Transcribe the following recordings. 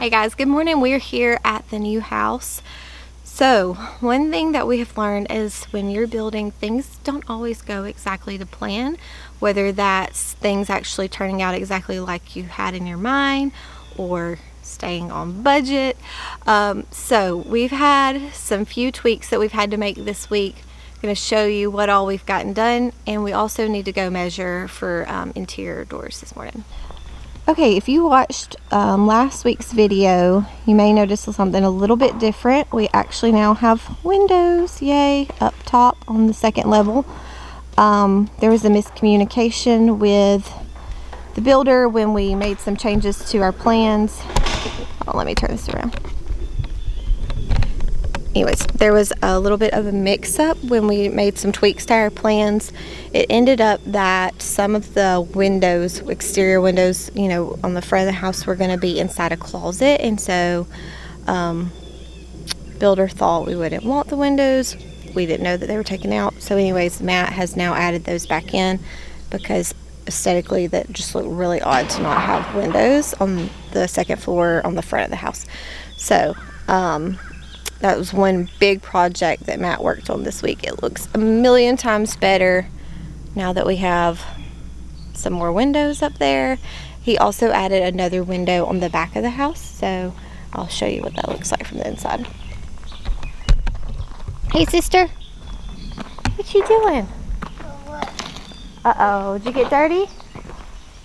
Hey guys, good morning. We're here at the new house. So one thing that we have learned is when you're building, things don't always go exactly to plan, whether that's things actually turning out exactly like you had in your mind or staying on budget. So we've had some few tweaks that we've had to make this week. I'm going to show you what all we've gotten done, and we also need to go measure for interior doors this morning. Okay, if you watched last week's video, you may notice something a little bit different. We actually now have windows, yay, up top on the second level. There was a miscommunication with the builder when we made some changes to our plans. Oh, let me turn this around. Anyways, there was a little bit of a mix-up when we made some tweaks to our plans. It ended up that some of the windows, exterior windows, you know, on the front of the house were going to be inside a closet, and so builder thought we wouldn't want the windows. We didn't know that they were taken out. So anyways, Matt has now added those back in because aesthetically that just looked really odd to not have windows on the second floor on the front of the house. So that was one big project that Matt worked on this week. It looks a million times better now that we have some more windows up there. He also added another window on the back of the house, so I'll show you what that looks like from the inside. Hey sister, what you doing? Uh-oh, did you get dirty?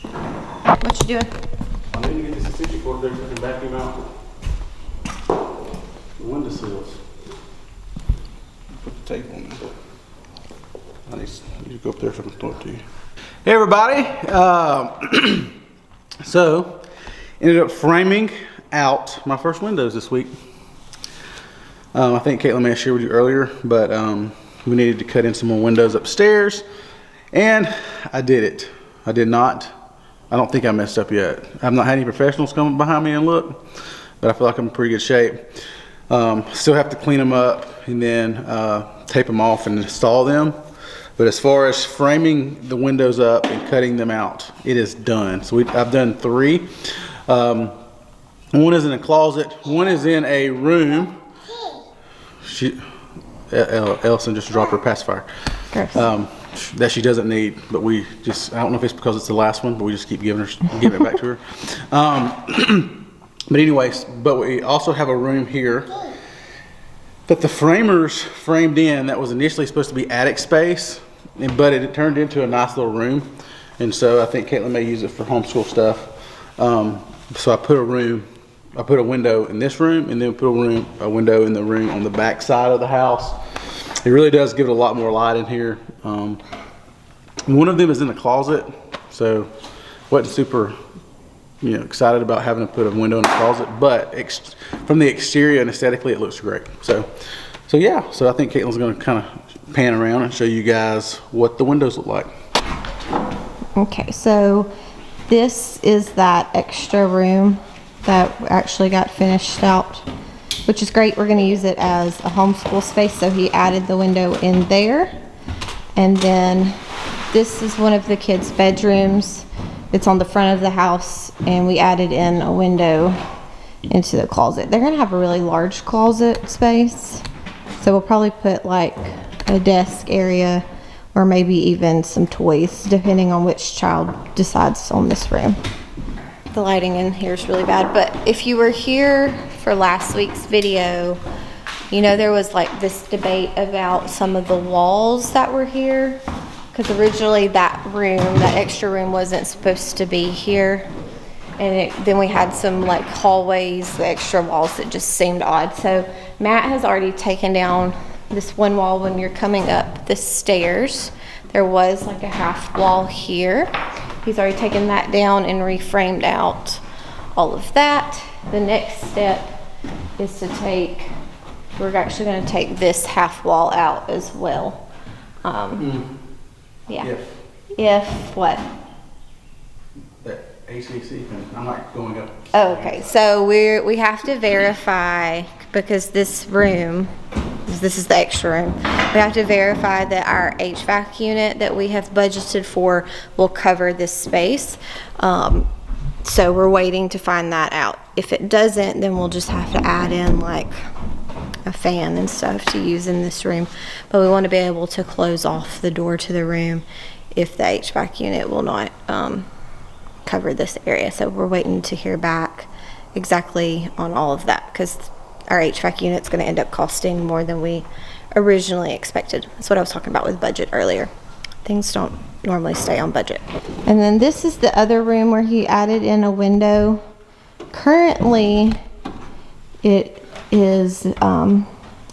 What you doing? I need to get this extension cord there so I can vacuum out the windowsills. Put the tape on there. I need to go up there so I can throw it to you. Hey everybody, so ended up framing out my first windows this week. I think Caitlin may have shared with you earlier, but we needed to cut in some more windows upstairs, and I did it. I don't think I messed up yet. I've not had any professionals come behind me and look, but I feel like I'm in pretty good shape. Still have to clean them up and then tape them off and install them. But as far as framing the windows up and cutting them out, it is done. So I've done 3. One is in a closet. One is in a room. Elson just dropped her pacifier. That she doesn't need, but I don't know if it's because it's the last one, but we just keep giving it back to her. But anyways, but we also have a room here that the framers framed in that was initially supposed to be attic space, but it turned into a nice little room. And so I think Caitlin may use it for homeschool stuff. So I put a window in this room, and then put a window in the room on the back side of the house. It really does give it a lot more light in here. One of them is in the closet, so wasn't super excited about having to put a window in the closet, but from the exterior and aesthetically it looks great. So yeah, so I think Caitlin's going to kind of pan around and show you guys what the windows look like. Okay, so this is that extra room that actually got finished out, which is great. We're going to use it as a homeschool space, so he added the window in there. And then this is one of the kids' bedrooms. It's on the front of the house, and we added in a window into the closet. They're going to have a really large closet space, so we'll probably put like a desk area or maybe even some toys, depending on which child decides on this room. The lighting in here is really bad, but if you were here for last week's video, there was like this debate about some of the walls that were here, because originally that extra room wasn't supposed to be here, and then we had some like hallways, the extra walls that just seemed odd. So Matt has already taken down this one wall when you're coming up the stairs. There was like a half wall here. He's already taken that down and reframed out all of that. The next step is we're actually going to take this half wall out as well. Yeah. If what? That HVAC, I'm not going up. Oh, okay, so we have to verify, because this is the extra room. We have to verify that our HVAC unit that we have budgeted for will cover this space. So we're waiting to find that out. If it doesn't, then we'll just have to add in like a fan and stuff to use in this room. But we want to be able to close off the door to the room if the HVAC unit will not cover this area. So we're waiting to hear back exactly on all of that, because our HVAC unit's going to end up costing more than we originally expected. That's what I was talking about with budget earlier. Things don't normally stay on budget. And then this is the other room where he added in a window. Currently, it is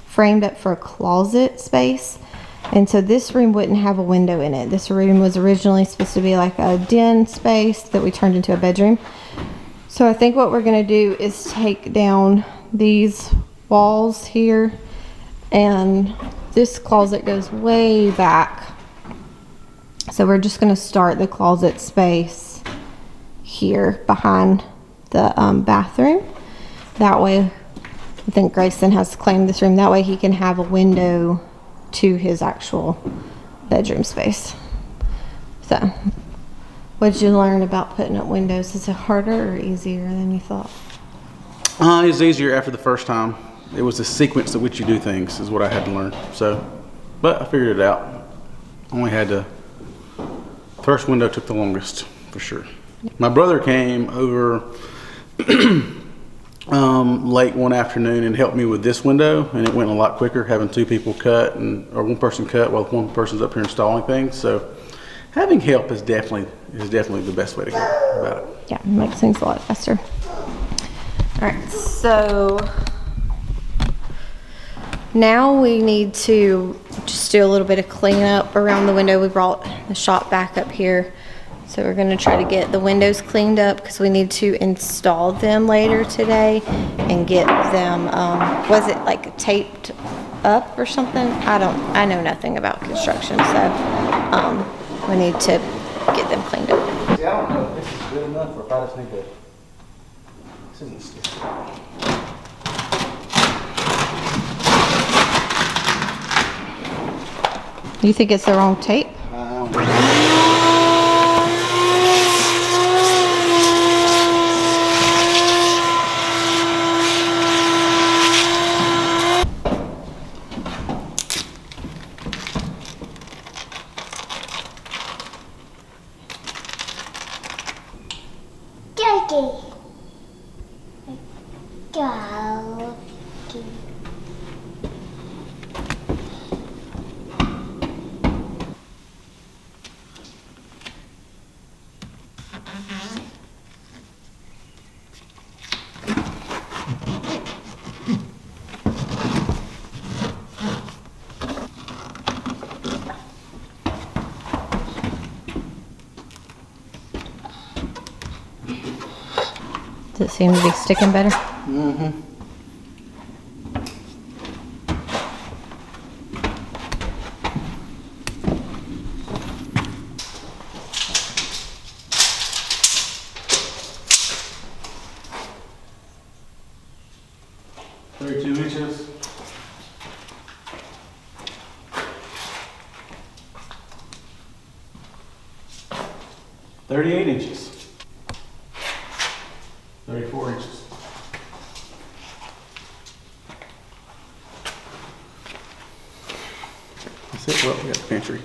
framed up for a closet space. And so this room wouldn't have a window in it. This room was originally supposed to be like a den space that we turned into a bedroom. So I think what we're going to do is take down these walls here, and this closet goes way back. So we're just going to start the closet space here behind the bathroom. That way, I think Grayson has claimed this room. That way he can have a window to his actual bedroom space. So, what did you learn about putting up windows? Is it harder or easier than you thought? It's easier after the first time. It was the sequence at which you do things is what I had to learn. So, but I figured it out. Only had to. First window took the longest, for sure. My brother came over late one afternoon and helped me with this window, and it went a lot quicker having two people cut or one person cut while one person's up here installing things. So having help is definitely the best way to go about it. Yeah, it makes things a lot faster. All right, so now we need to just do a little bit of cleanup around the window. We brought the shop back up here. So we're going to try to get the windows cleaned up because we need to install them later today and get them, was it like taped up or something? I know nothing about construction, so we need to get them cleaned up. See, I don't know if this is good enough or if I just need to, this isn't sticky. You think it's the wrong tape? I don't know. Does it seem to be sticking better? Mm-hmm. Inches. 38 inches. 34 inches. That's it. Well, we got the pantry.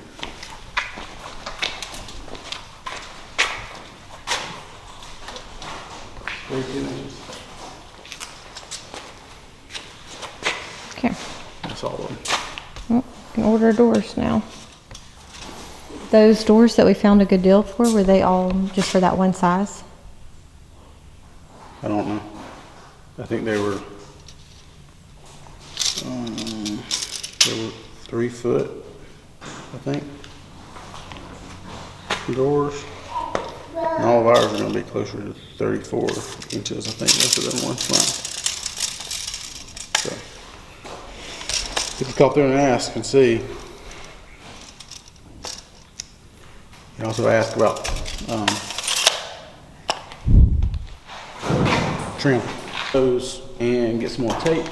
Okay. That's all of them. Well, we can order doors now. Those doors that we found a good deal for, were they all just for that one size? I don't know. I think they were 3 foot, I think. Doors. And all of ours are going to be closer to 34 inches, I think, most of them ones. So, you can come through and ask and see. You can also ask about trim those and get some more tape.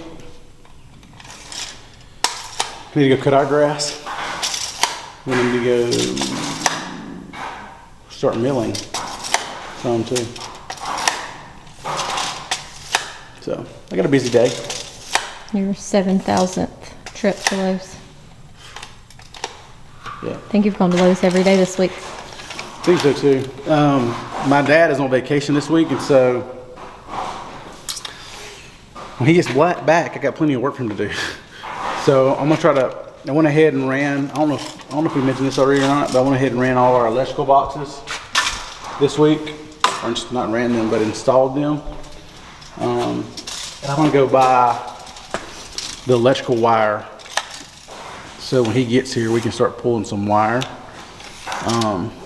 We need to go cut our grass. We need to go start milling some too. So I got a busy day. Your 7,000th trip to Lowe's. Yeah. I think you've gone to Lowe's every day this week. I think so too. My dad is on vacation this week, and so when he gets back, I got plenty of work for him to do. So I'm gonna try to. I went ahead and ran. I don't know if we mentioned this already or not, but I went ahead and ran all our electrical boxes this week, or just not ran them, but installed them. And I'm gonna go buy the electrical wire, so when he gets here, we can start pulling some wire.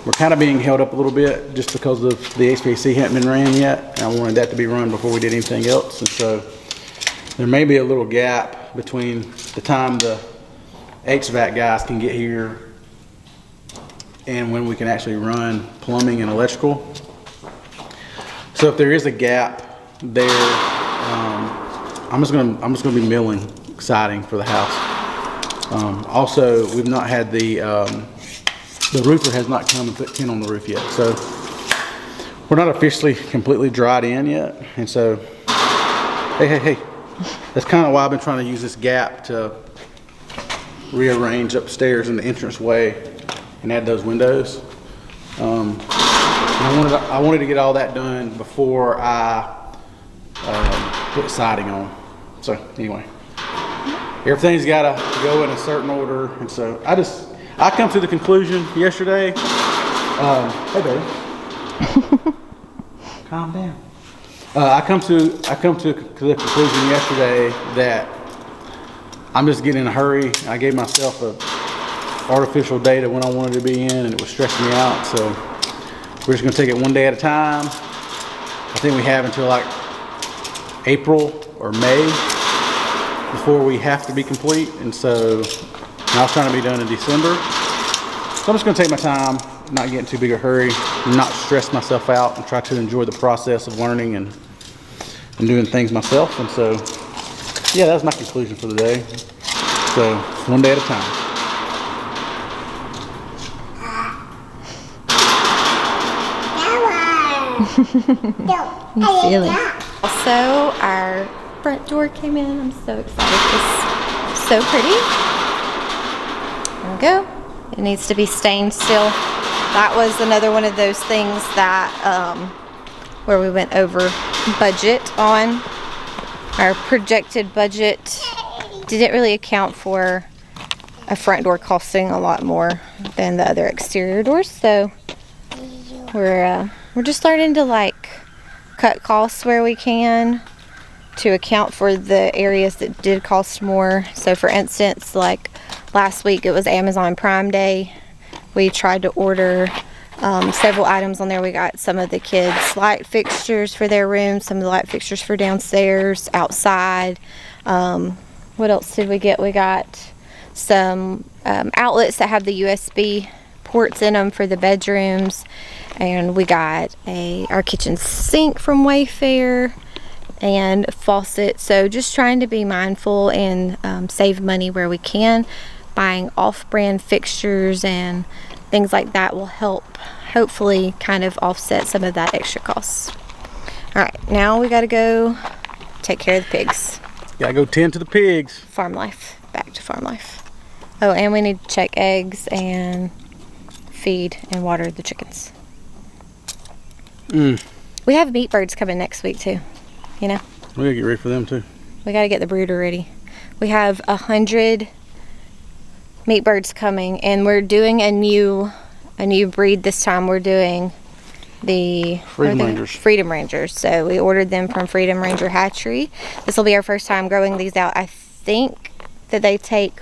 We're kind of being held up a little bit just because of the HVAC hadn't been ran yet, and I wanted that to be run before we did anything else. And so there may be a little gap between the time the HVAC guys can get here and when we can actually run plumbing and electrical. So if there is a gap there, I'm just gonna be milling siding for the house. Also, we've not had the roofer has not come and put tin on the roof yet, so we're not officially completely dried in yet. And so, hey, that's kind of why I've been trying to use this gap to rearrange upstairs in the entranceway and add those windows. And I wanted to get all that done before I put siding on. So anyway, everything's got to go in a certain order, and so I come to the conclusion yesterday. Hey, baby, calm down. I come to the conclusion yesterday that I'm just getting in a hurry. I gave myself a artificial date of when I wanted to be in, and it was stressing me out. So we're just gonna take it one day at a time. I think we have until like April or May before we have to be complete. And so I was trying to be done in December. So I'm just gonna take my time, not get in too big a hurry, not stress myself out, and try to enjoy the process of learning and doing things myself. And so, yeah, that was my conclusion for the day. So, one day at a time. He's silly. Also, our front door came in. I'm so excited. It's so pretty. There we go. It needs to be stained still. That was another one of those things that where we went over budget on. Our projected budget didn't really account for a front door costing a lot more than the other exterior doors. So we're just starting to like cut costs where we can to account for the areas that did cost more. So for instance, like last week it was Amazon Prime Day. We tried to order several items on there. We got some of the kids' light fixtures for their rooms, some of the light fixtures for downstairs, outside. What else did we get? We got some outlets that have the USB ports in them for the bedrooms, and we got our kitchen sink from Wayfair and faucet. So just trying to be mindful and save money where we can. Buying off-brand fixtures and things like that will help hopefully kind of offset some of that extra costs. All right, now we got to go take care of the pigs. Gotta go tend to the pigs. Farm life, back to farm life. Oh, and we need to check eggs and feed and water the chickens. We have meat birds coming next week too, you know. We gotta get ready for them too. We gotta get the brooder ready. We have 100 meat birds coming, and we're doing a new breed this time. We're doing the Freedom Rangers. So we ordered them from Freedom Ranger Hatchery. This will be our first time growing these out. I think that they take,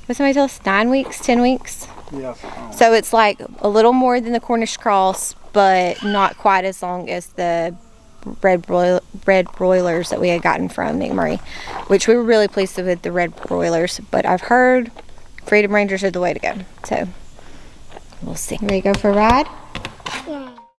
what somebody tell us, 9 weeks, 10 weeks? Yeah. So it's like a little more than the Cornish cross, but not quite as long as the red broilers that we had gotten from Nick Murray, which we were really pleased with the red broilers. But I've heard Freedom Rangers are the way to go. So we'll see. Ready to go for a ride? Yeah.